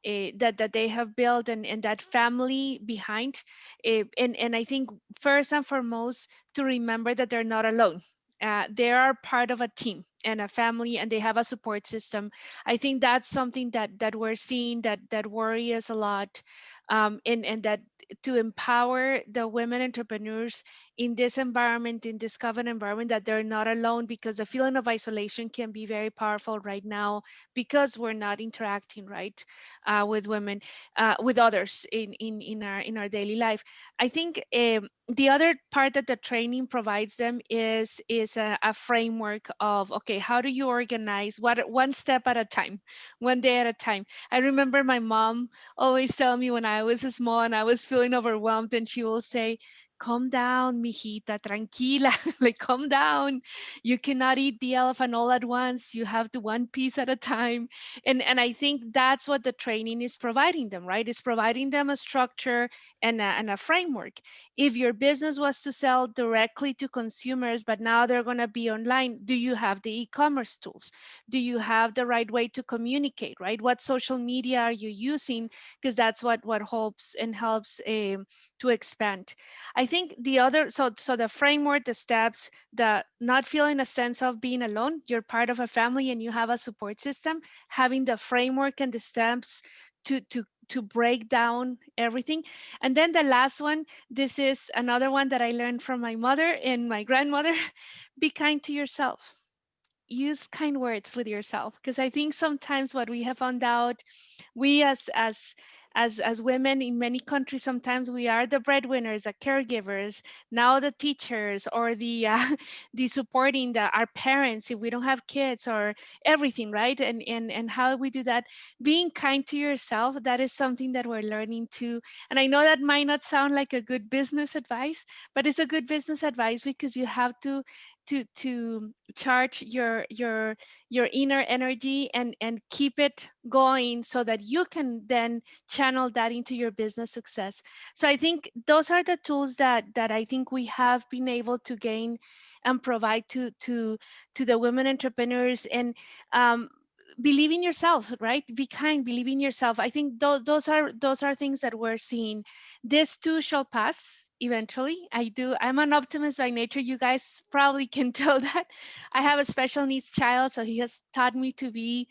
that they have built and that family behind. And I think first and foremost, to remember that they're not alone. they are part of a team and a family, and they have a support system. I think that's something that we're seeing that worries us a lot, and that to empower the women entrepreneurs in this environment, in this COVID environment, that they're not alone, because the feeling of isolation can be very powerful right now because we're not interacting right with women, with others in our daily life. I think the other part that the training provides them is a framework of, okay, how do you organize what one step at a time, one day at a time. I remember my mom always tell me when I was small and I was feeling overwhelmed, and she will say, calm down, mijita, tranquila, like calm down. You cannot eat the elephant all at once. You have to one piece at a time. And I think that's what the training is providing them, right? It's providing them a structure and a framework. If your business was to sell directly to consumers, but now they're going to be online, do you have the e-commerce tools? Do you have the right way to communicate, right? What social media are you using? Because that's what helps to expand. I think the other, so the framework, the steps, the not feeling a sense of being alone, you're part of a family and you have a support system, having the framework and the steps to break down everything. And then the last one, this is another one that I learned from my mother and my grandmother. Be kind to yourself. Use kind words with yourself, because I think sometimes what we have found out, we as women in many countries, sometimes we are the breadwinners, the caregivers, now the teachers, or the the supporting our parents if we don't have kids, or everything, right? And how we do that. Being kind to yourself, that is something that we're learning too. And I know that might not sound like a good business advice, but it's a good business advice, because you have to charge your inner energy and keep it going, so that you can then channel that into your business success. So I think those are the tools that I think we have been able to gain and provide to the women entrepreneurs. And believe in yourself, right? Be kind, believe in yourself. I think those are things that we're seeing. This too shall pass eventually. I'm an optimist by nature. You guys probably can tell that. I have a special needs child, so he has taught me to be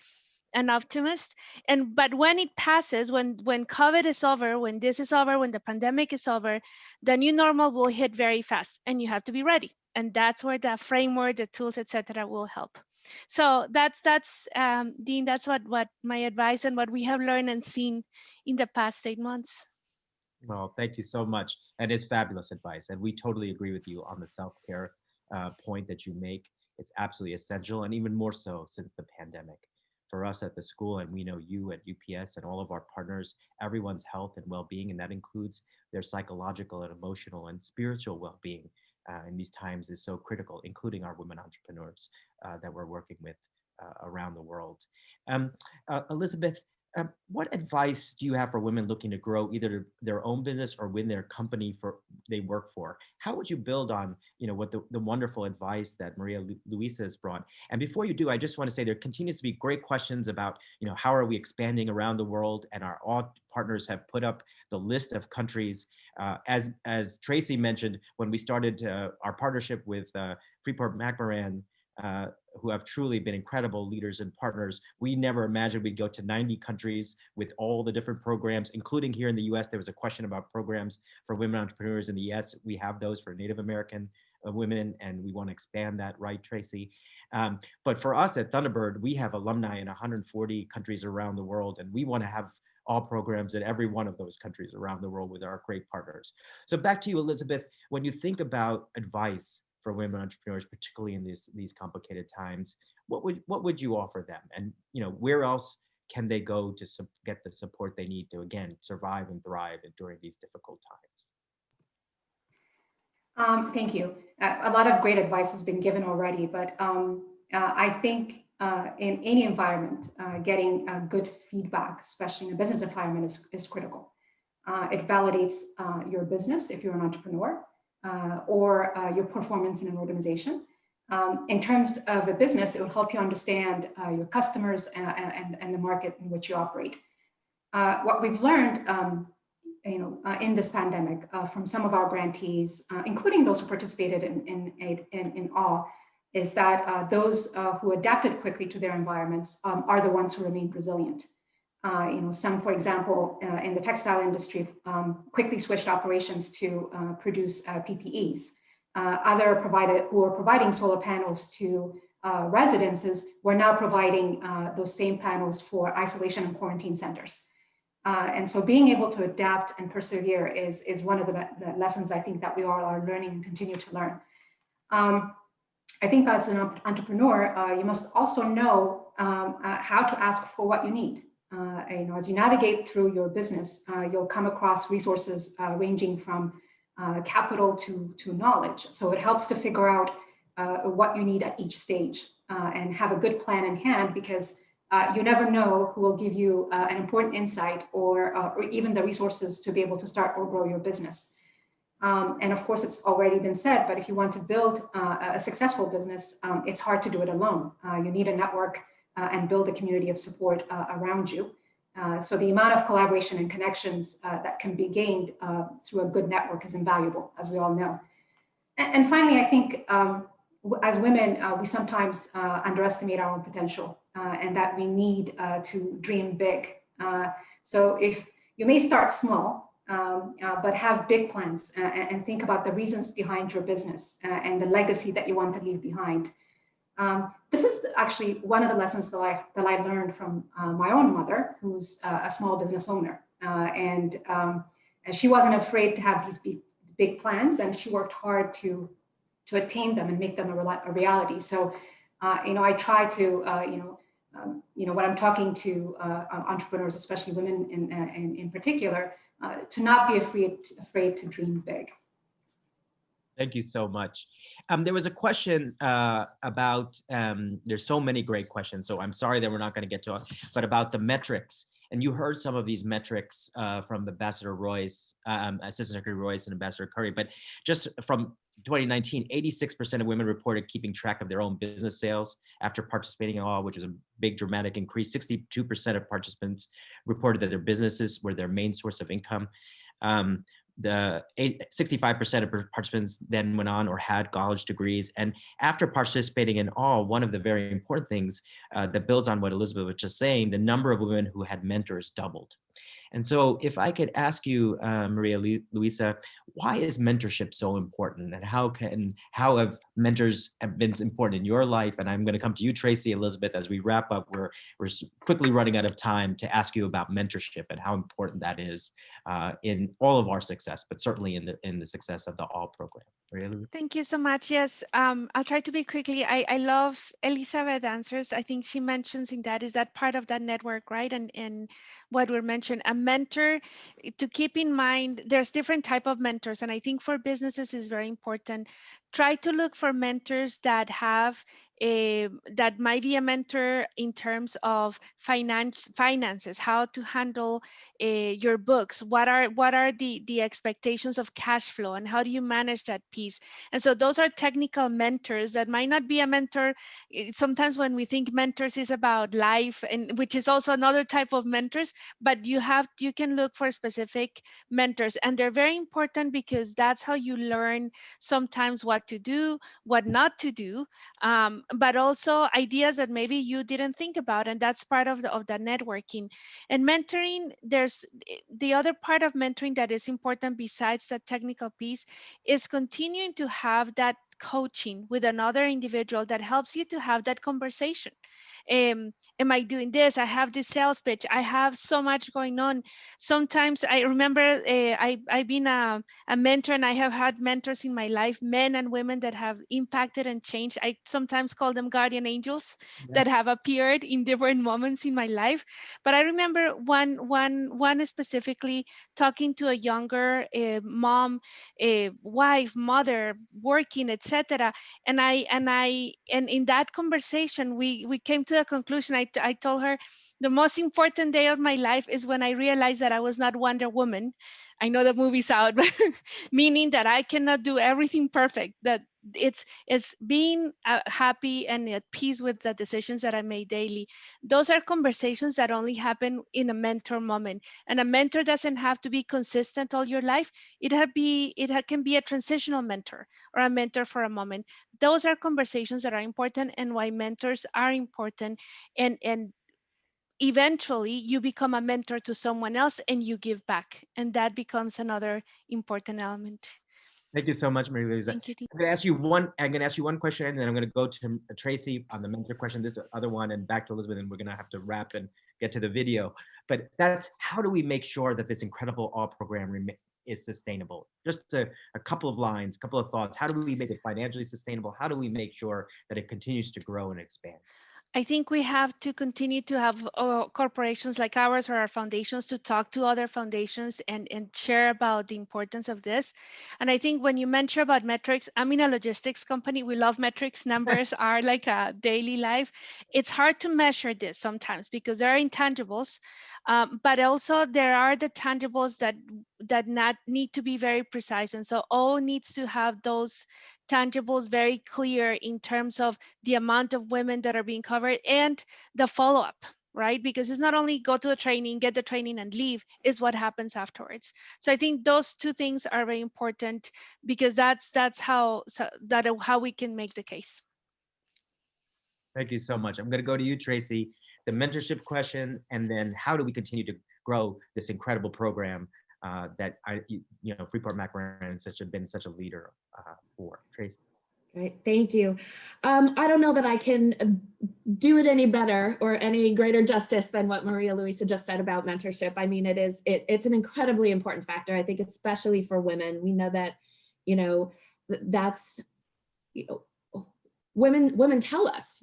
an optimist. And but when it passes, when COVID is over, when this is over, when the pandemic is over, the new normal will hit very fast, and you have to be ready. And that's where the framework, the tools, etc., will help. So that's Dean, that's what my advice and what we have learned and seen in the past 8 months. Well, thank you so much. And it's fabulous advice. And we totally agree with you on the self-care point that you make. It's absolutely essential, and even more so since the pandemic. For us at the school, and we know you at UPS and all of our partners, everyone's health and well-being, and that includes their psychological and emotional and spiritual well-being in these times, is so critical, including our women entrepreneurs that we're working with around the world. Elizabeth, what advice do you have for women looking to grow either their own business or win their company they work for? How would you build on, what the wonderful advice that Maria Luisa has brought? And before you do, I just want to say there continues to be great questions about, how are we expanding around the world? And our all partners have put up the list of countries. As Tracy mentioned, when we started our partnership with Freeport-McMoRan, who have truly been incredible leaders and partners. We never imagined we'd go to 90 countries with all the different programs, including here in the US. There was a question about programs for women entrepreneurs in the US. We have those for Native American women, and we want to expand that, right, Tracy? But for us at Thunderbird, we have alumni in 140 countries around the world, and we want to have all programs in every one of those countries around the world with our great partners. So back to you, Elizabeth. When you think about advice for women entrepreneurs, particularly in these complicated times, what would you offer them? And where else can they go to get the support they need to, again, survive and thrive during these difficult times? Thank you. A lot of great advice has been given already, but I think in any environment, getting good feedback, especially in a business environment, is critical. It validates your business if you're an entrepreneur. Or your performance in an organization. In terms of a business, it will help you understand your customers and the market in which you operate. What we've learned, in this pandemic from some of our grantees, including those who participated in AWE, is that those who adapted quickly to their environments are the ones who remained resilient. Some, for example, in the textile industry, quickly switched operations to produce PPEs. Other who were providing solar panels to residences were now providing those same panels for isolation and quarantine centers. And so being able to adapt and persevere is one of the lessons I think that we all are learning and continue to learn. I think as an entrepreneur, you must also know how to ask for what you need. As you navigate through your business, you'll come across resources ranging from capital to knowledge. So it helps to figure out what you need at each stage and have a good plan in hand, because you never know who will give you an important insight or even the resources to be able to start or grow your business. And of course, it's already been said, but if you want to build a successful business, it's hard to do it alone. You need a network and build a community of support around you. So the amount of collaboration and connections that can be gained through a good network is invaluable, as we all know. And finally, I think as women, we sometimes underestimate our own potential and that we need to dream big. So if you may start small, but have big plans and think about the reasons behind your business and the legacy that you want to leave behind. This is actually one of the lessons that I learned from my own mother, who's a small business owner. And she wasn't afraid to have these big plans, and she worked hard to attain them and make them a reality. So, I try to, when I'm talking to entrepreneurs, especially women in particular, to not be afraid to dream big. Thank you so much. There was a question about, there's so many great questions, so I'm sorry that we're not going to get to it, but about the metrics. And you heard some of these metrics from Ambassador Royce, Assistant Secretary Royce, and Ambassador Currie, but just from 2019, 86% of women reported keeping track of their own business sales after participating in all, which is a big dramatic increase. 62% of participants reported that their businesses were their main source of income. 65% of participants then went on or had college degrees. And after participating in all, one of the very important things that builds on what Elizabeth was just saying, the number of women who had mentors doubled. And so if I could ask you, Maria Luisa, why is mentorship so important, and how have mentors have been important in your life? And I'm going to come to you, Tracy, Elizabeth, as we wrap up. We're quickly running out of time to ask you about mentorship and how important that is in all of our success, but certainly in the success of the All program. Maria Luisa? Thank you so much. Yes, I'll try to be quickly. I love Elizabeth's answers. I think she mentions in that is that part of that network, right? And what we're mentioning, a mentor, to keep in mind, there's different type of mentors. And I think for businesses is very important. Try to look for mentors that have that might be a mentor in terms of finances, how to handle your books, what are the expectations of cash flow, and how do you manage that piece. And so those are technical mentors that might not be a mentor. Sometimes when we think mentors is about life, and which is also another type of mentors, but you can look for specific mentors, and they're very important because that's how you learn sometimes what to do, what not to do, but also ideas that maybe you didn't think about, and that's part of the networking. And mentoring, there's the other part of mentoring that is important besides the technical piece is continuing to have that coaching with another individual that helps you to have that conversation. Am I doing this? I have this sales pitch. I have so much going on. Sometimes I remember I've been a mentor, and I have had mentors in my life, men and women that have impacted and changed. I sometimes call them guardian angels that have appeared in different moments in my life. But I remember one specifically talking to a younger mom, wife, mother, working, etc. And in that conversation, we came to the conclusion. I told her the most important day of my life is when I realized that I was not Wonder Woman. I know the movie's out, but meaning that I cannot do everything perfect, that it's being happy and at peace with the decisions that I make daily. Those are conversations that only happen in a mentor moment. And a mentor doesn't have to be consistent all your life. Can be a transitional mentor or a mentor for a moment. Those are conversations that are important, and why mentors are important. And eventually you become a mentor to someone else and you give back, and that becomes another important element. Thank you so much, Maria Luisa. Thank you. I'm going to ask you one question, and then I'm going to go to Tracy on the mentor question, this other one, and back to Elizabeth, and we're going to have to wrap and get to the video. But that's, how do we make sure that this incredible AWE program is sustainable? Just a couple of lines, a couple of thoughts. How do we make it financially sustainable? How do we make sure that it continues to grow and expand? I think we have to continue to have corporations like ours or our foundations to talk to other foundations and share about the importance of this. And I think when you mention about metrics, I'm in a logistics company. We love metrics. Numbers are like a daily life. It's hard to measure this sometimes because there are intangibles, but also there are the tangibles that not need to be very precise. And so all needs to have those tangibles very clear in terms of the amount of women that are being covered and the follow-up, right? Because it's not only go to the training, get the training and leave, is what happens afterwards. So I think those two things are very important because that's how we can make the case. Thank you so much. I'm going to go to you, Tracy, the mentorship question, and then how do we continue to grow this incredible program that Freeport-McMoRan has been such a leader for. Tracy. Great, thank you. I don't know that I can do it any better or any greater justice than what Maria Luisa just said about mentorship. I mean, it's an incredibly important factor. I think especially for women, we know that, that's, women tell us,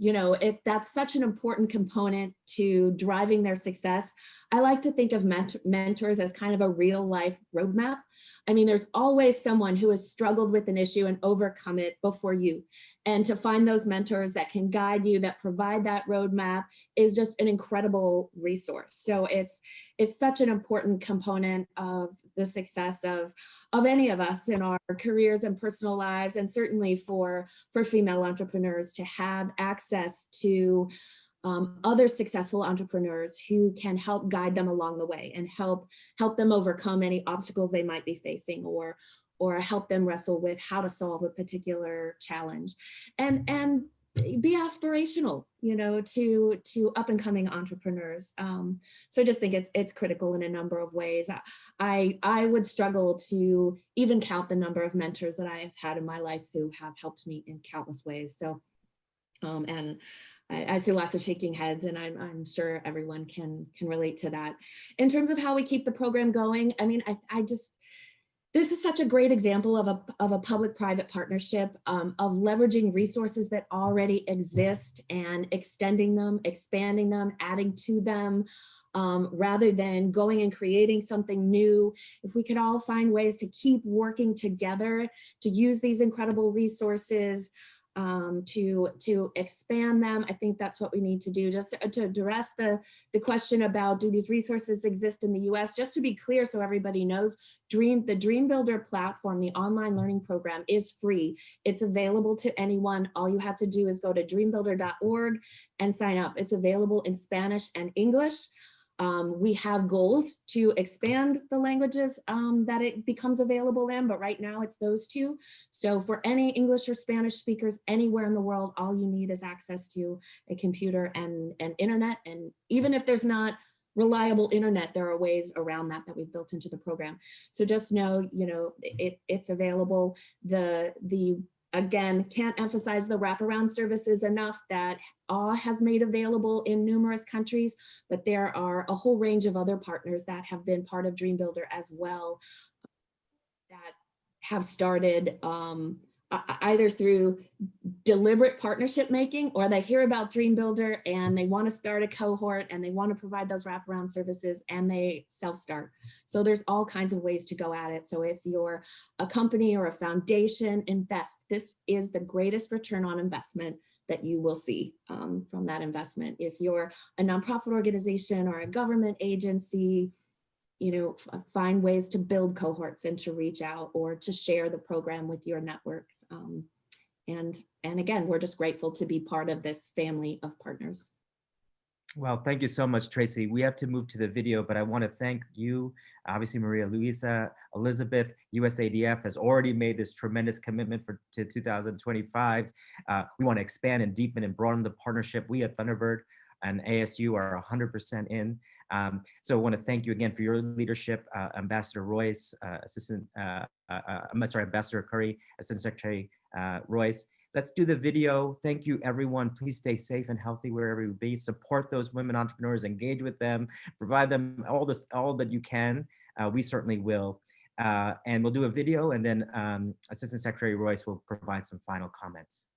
that's such an important component to driving their success. I like to think of mentors as kind of a real life roadmap. I mean, there's always someone who has struggled with an issue and overcome it before you. And to find those mentors that can guide you, that provide that roadmap, is just an incredible resource. So it's such an important component of the success of any of us in our careers and personal lives, and certainly for female entrepreneurs to have access to other successful entrepreneurs who can help guide them along the way and help them overcome any obstacles they might be facing, or help them wrestle with how to solve a particular challenge, and be aspirational, to up and coming entrepreneurs. So I just think it's critical in a number of ways. I would struggle to even count the number of mentors that I have had in my life who have helped me in countless ways. So, and I see lots of shaking heads, and I'm sure everyone can relate to that. In terms of how we keep the program going, I mean, this is such a great example of a public-private partnership, of leveraging resources that already exist and extending them, expanding them, adding to them, rather than going and creating something new. If we could all find ways to keep working together to use these incredible resources, to expand them, I think that's what we need to do. Just to address the question about, do these resources exist in the US? Just to be clear, so everybody knows, the Dream Builder platform, the online learning program, is free. It's available to anyone. All you have to do is go to dreambuilder.org and sign up. It's available in Spanish and English. We have goals to expand the languages that it becomes available in, but right now it's those two. So for any English or Spanish speakers anywhere in the world, all you need is access to a computer and internet. And even if there's not reliable internet, there are ways around that we've built into the program. So just know, it's available. Again, can't emphasize the wraparound services enough that AWE has made available in numerous countries, but there are a whole range of other partners that have been part of Dream Builder as well, that have started either through deliberate partnership making, or they hear about Dream Builder and they want to start a cohort and they want to provide those wraparound services, and they self-start. So there's all kinds of ways to go at it. So if you're a company or a foundation, invest. This is the greatest return on investment that you will see from that investment. If you're a nonprofit organization or a government agency, find ways to build cohorts and to reach out or to share the program with your networks. And again, we're just grateful to be part of this family of partners. Well, thank you so much, Tracy. We have to move to the video, but I want to thank you, obviously Maria Luisa, Elizabeth. USADF has already made this tremendous commitment to 2025. We want to expand and deepen and broaden the partnership. We at Thunderbird and ASU are 100% in. So I want to thank you again for your leadership, Ambassador Royce, Ambassador Currie, Assistant Secretary Royce. Let's do the video. Thank you, everyone. Please stay safe and healthy wherever you be. Support those women entrepreneurs, engage with them, provide them all that you can. We certainly will. And we'll do a video, and then Assistant Secretary Royce will provide some final comments.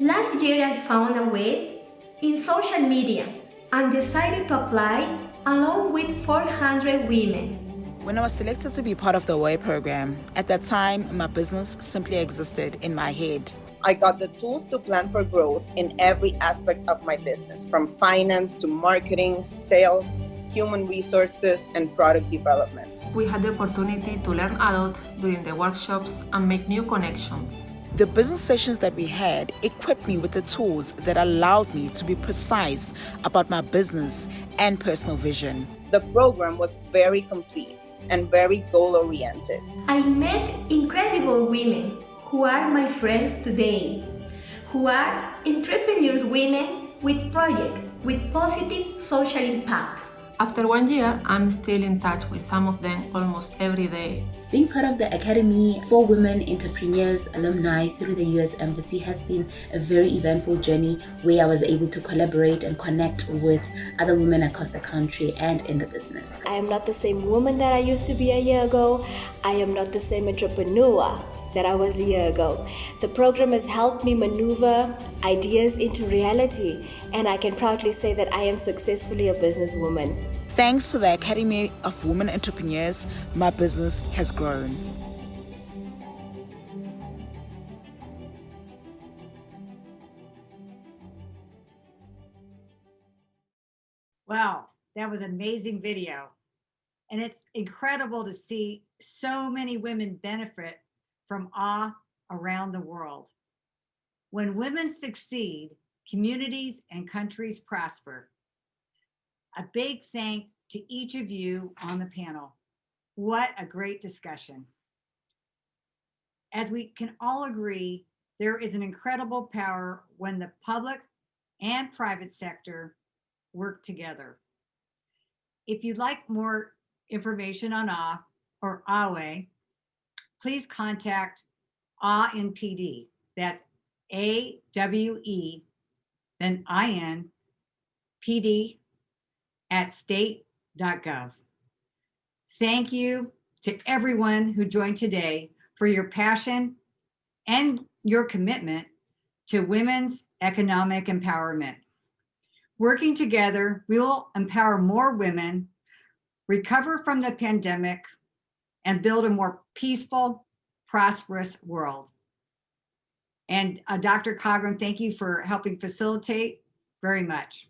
Last year, I found a web in social media and decided to apply along with 400 women. When I was selected to be part of the WAY program, at that time, my business simply existed in my head. I got the tools to plan for growth in every aspect of my business, from finance to marketing, sales, human resources, and product development. We had the opportunity to learn a lot during the workshops and make new connections. The business sessions that we had equipped me with the tools that allowed me to be precise about my business and personal vision. The program was very complete and very goal-oriented. I met incredible women who are my friends today, who are entrepreneurs women with projects with positive social impact. After 1 year, I'm still in touch with some of them almost every day. Being part of the Academy for Women Entrepreneurs alumni through the U.S. Embassy has been a very eventful journey where I was able to collaborate and connect with other women across the country and in the business. I am not the same woman that I used to be a year ago. I am not the same entrepreneur that I was a year ago. The program has helped me maneuver ideas into reality, and I can proudly say that I am successfully a businesswoman. Thanks to the Academy of Women Entrepreneurs, my business has grown. Wow, that was an amazing video. And it's incredible to see so many women benefit from awe around the world. When women succeed, communities and countries prosper. A big thank to each of you on the panel. What a great discussion. As we can all agree, there is an incredible power when the public and private sector work together. If you'd like more information on AWE or AWE, please contact AWE, that's AWE, then IN, PD at state.gov. Thank you to everyone who joined today for your passion and your commitment to women's economic empowerment. Working together, we will empower more women, recover from the pandemic, and build a more peaceful, prosperous world. And Dr. Khagram, thank you for helping facilitate very much.